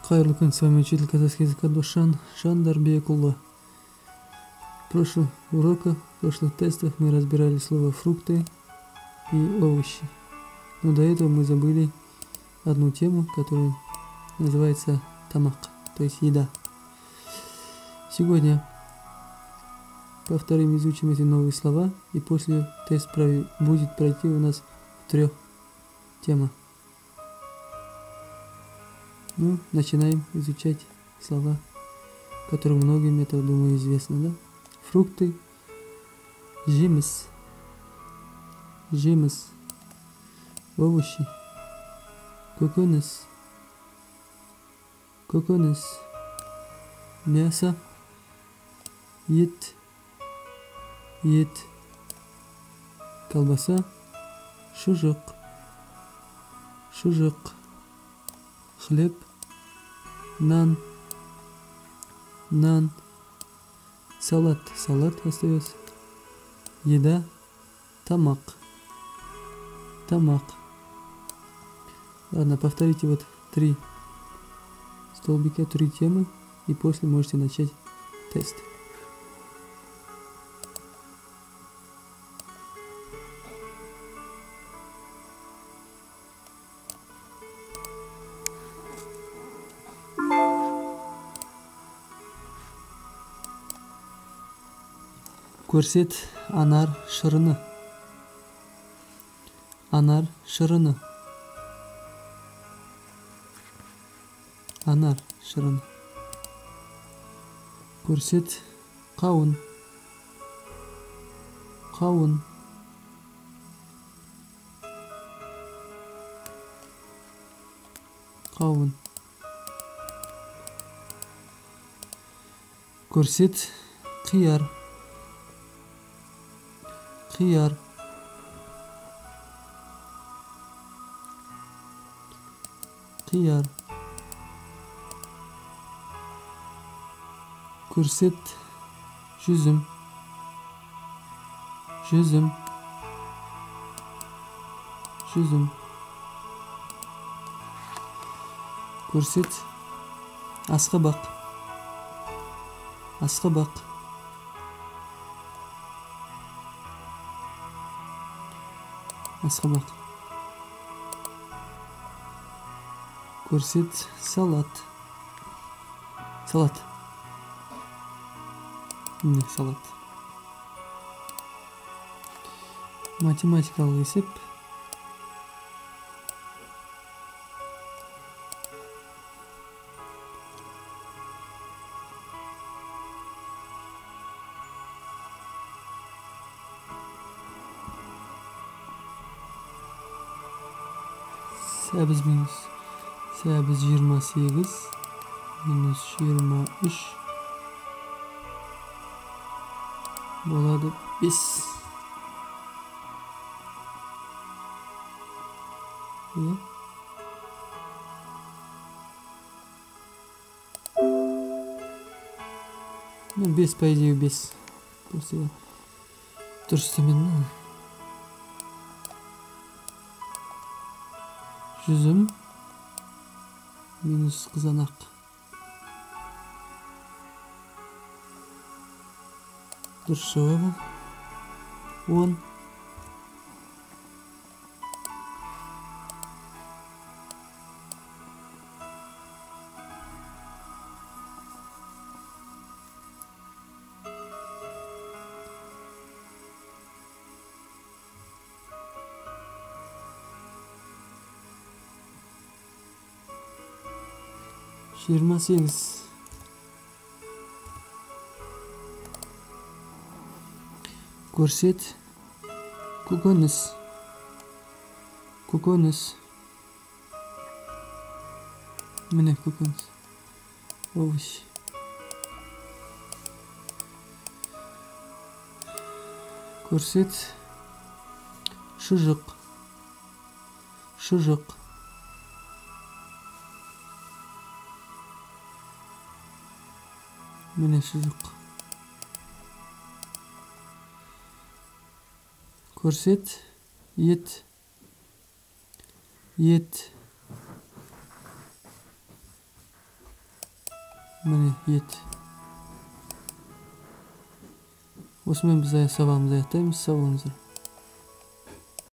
Кайырлы күн, с вами учитель казахского языка Душан Жандарбекулы. В прошлых уроках, в прошлых тестах мы разбирали слово фрукты и овощи. Но до этого мы забыли одну тему, которая называется тамак, то есть еда. Сегодня повторим, изучим эти новые слова, и после тест будет пройти у нас в 3 темах. Ну, начинаем изучать слова, которые многим, это, думаю, известно, да? Фрукты, жемис, овощи, коконус, мясо, ет, колбаса, шұжық, хлеб, нан, салат остается, еда, тамак. Ладно, повторите вот 3 столбика, 3 темы, и после можете начать тест. Көрсет анар шырыны. Көрсет қауын. Көрсет қияр. Көрсет жүзім. Көрсет асқабақ. Көрсет салат. Математикалық есеп. Сәбіз 28 минус 23 болады 5. Ну, 5, по идее, 5. Просто дұрыс именно. Жүзім минус қызанақ. Дұрыс жауабы 10. Жиырма 8. Көрсет көкөніс. Міне көкөніс. Овощ. Көрсет шұжық. Міне шұжық. Көрсет ет. Mine yet. Osman bize savam zaten savunuzlar.